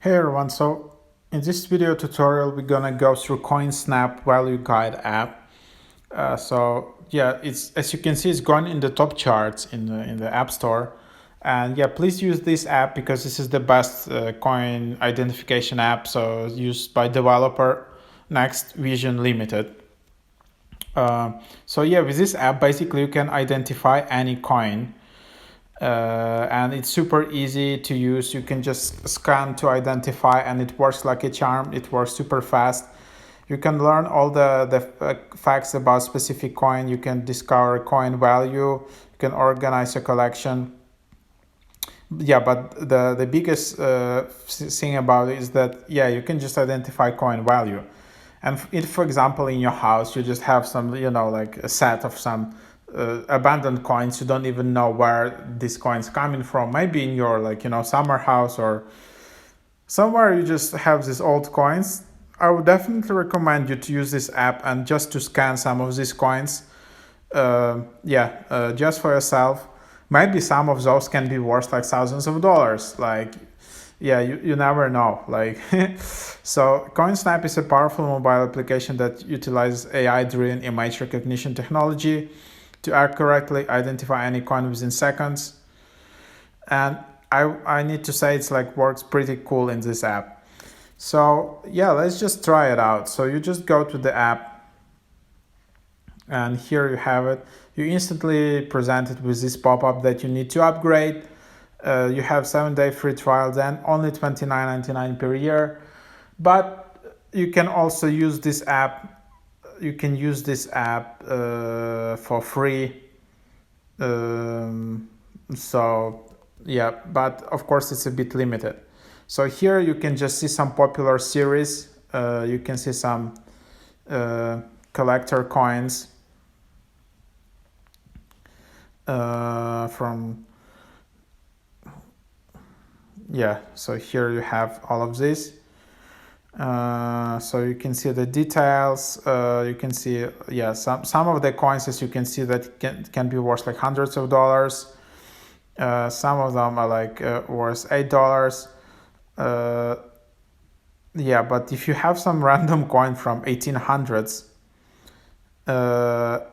Hey everyone, so in this video tutorial we're gonna go through Coinsnap value guide app. It's as you can see, it's gone in the top charts in the App Store, and yeah, please use this app because this is the best coin identification app. So used by developer Next Vision Limited. With this app, basically you can identify any coin. And it's super easy to use. You can just scan to identify and it works like a charm. It works super fast. You can learn all the facts about specific coin. You can discover coin value. You can organize a collection. Yeah, but the biggest thing about it is that, yeah, you can just identify coin value. And if, for example, in your house, you just have some, like a set of some abandoned coins, you don't even know where these coins coming from. Maybe in your summer house or somewhere you just have these old coins. I would definitely recommend you to use this app and just to scan some of these coins. Just for yourself. Maybe some of those can be worth like thousands of dollars. You never know. So Coinsnap is a powerful mobile application that utilizes AI-driven image recognition technology to accurately identify any coin within seconds. And I need to say it's works pretty cool in this app. So yeah, let's just try it out. So you just go to the app and here you have it. You instantly presented with this pop-up that you need to upgrade. You have 7-day free trial, then only $29.99 per year. But you can also use this app. You can use this app for free. But of course it's a bit limited. So here you can just see some popular series. You can see some collector coins so here you have all of this. So you can see the details. You can see some of the coins, as you can see, that can be worth like hundreds of dollars. Some of them are worth $8. But if you have some random coin from 1800s,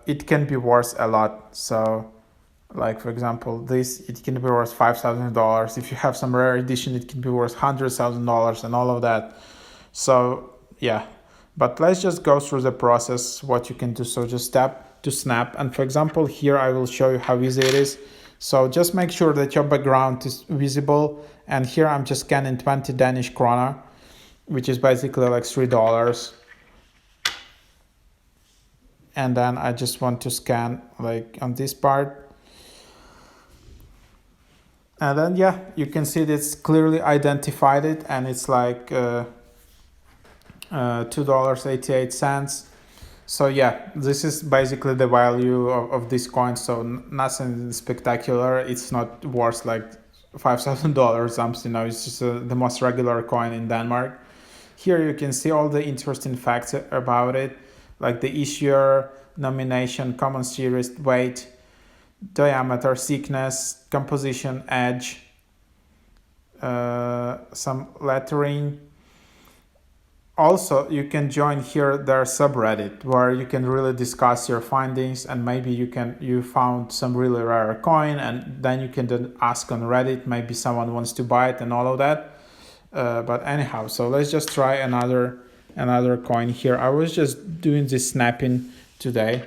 it can be worth a lot. So for example, it can be worth $5,000. If you have some rare edition, it can be worth $100,000 and all of that. So yeah, but let's just go through the process, what you can do. So just tap to snap. And for example, here I will show you how easy it is. So just make sure that your background is visible. And here I'm just scanning 20 Danish krona, which is basically like $3. And then I just want to scan on this part. And then, you can see that it's clearly identified it, and it's $2.88. So this is basically the value of this coin. So nothing spectacular. It's not worth like $5,000 something. It's just the most regular coin in Denmark. Here you can see all the interesting facts about it, like the issuer, nomination, common series, weight, diameter, thickness, composition, edge, some lettering. Also, you can join here their subreddit where you can really discuss your findings, and maybe you found some really rare coin, and then you can then ask on Reddit. Maybe someone wants to buy it and all of that. But anyhow, so let's just try another coin here. I was just doing this snapping today.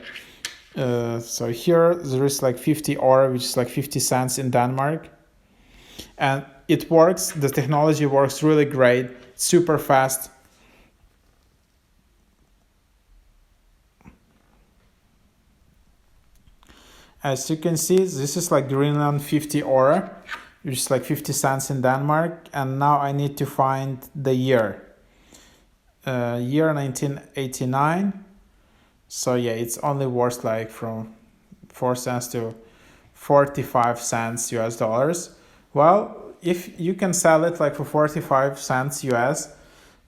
So here there is 50 ore, which is 50 cents in Denmark, and it works. The technology works really great, super fast. As you can see, this is Greenland 50 ore, which is 50 cents in Denmark. And now I need to find the year. Year 1989. So it's only worth from 4 cents to 45 cents US dollars. Well, if you can sell it for 45 cents US,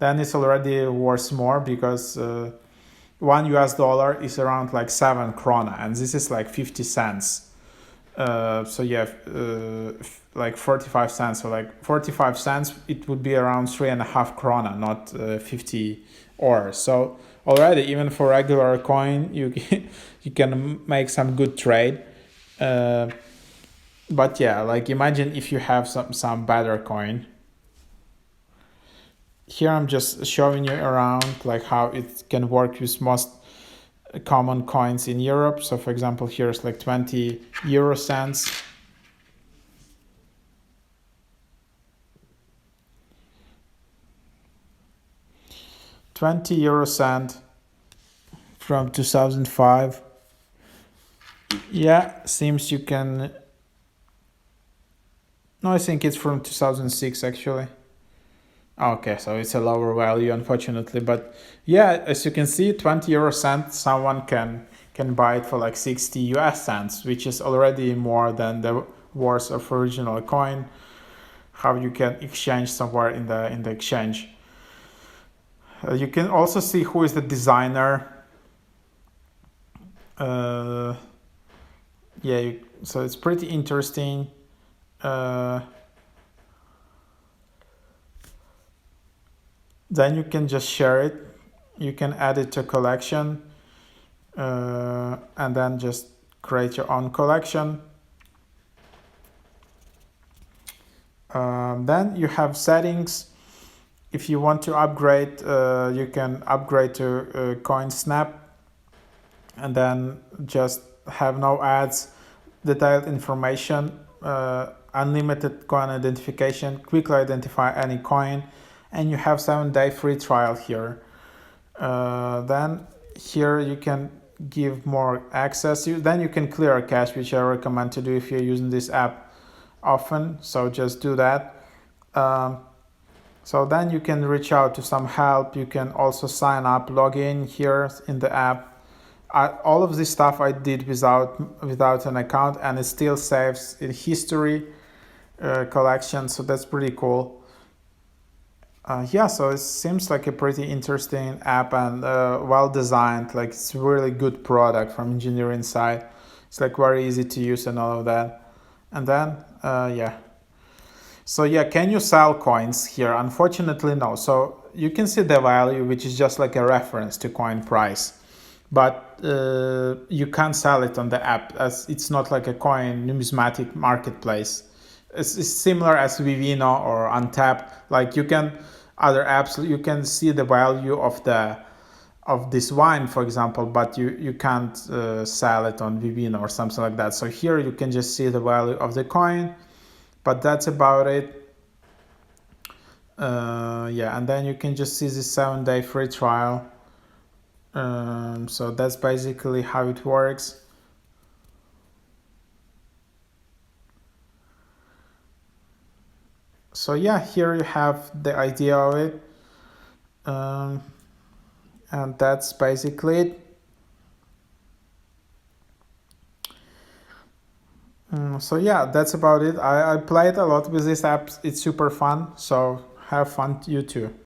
then it's already worth more, because $1 US is around 7 krona, and this is 50 cents. So yeah, like 45 cents. So like 45 cents, it would be around 3.5 krona, not 50 or so. Already, even for regular coin, you can, you can make some good trade. Uh, but yeah, like imagine if you have some better coin. Here I'm just showing you around like how it can work with most common coins in Europe. So for example, here's like 20 euro cents. 20 euro cent from 2005. Yeah, seems you can. No, I think it's from 2006 actually. Okay, so it's a lower value, unfortunately. But yeah, as you can see, 20 euro cent, someone can buy it for like 60 US cents, which is already more than the worth of original coin. How you can exchange somewhere in the exchange. You can also see who is the designer. Uh, yeah, so it's pretty interesting. Uh, then you can just share it. You can add it to collection, and then just create your own collection. Then you have settings. If you want to upgrade, you can upgrade to Coinsnap, and then just have no ads, detailed information, unlimited coin identification, quickly identify any coin, and you have 7-day free trial here. Then here you can give more access. Then you can clear cache, which I recommend to do if you're using this app often. So just do that. So then you can reach out to some help. You can also sign up, log in here in the app. All of this stuff I did without an account, and it still saves in history collection. So that's pretty cool. Yeah, so it seems like a pretty interesting app and well designed. Like it's a really good product from engineering side. It's like very easy to use and all of that. And then yeah. So yeah, can you sell coins here? Unfortunately, no. So you can see the value, which is just like a reference to coin price, but you can't sell it on the app as it's not like a coin numismatic marketplace. It's similar as Vivino or Untap. Like you can other apps, you can see the value of this wine, for example, but you can't sell it on Vivino or something like that. So here you can just see the value of the coin, but that's about it. Yeah, and then you can just see the 7-day free trial. So that's basically how it works. So yeah, here you have the idea of it. And that's basically it. So yeah, that's about it. I played a lot with this app. It's super fun. So have fun, you too.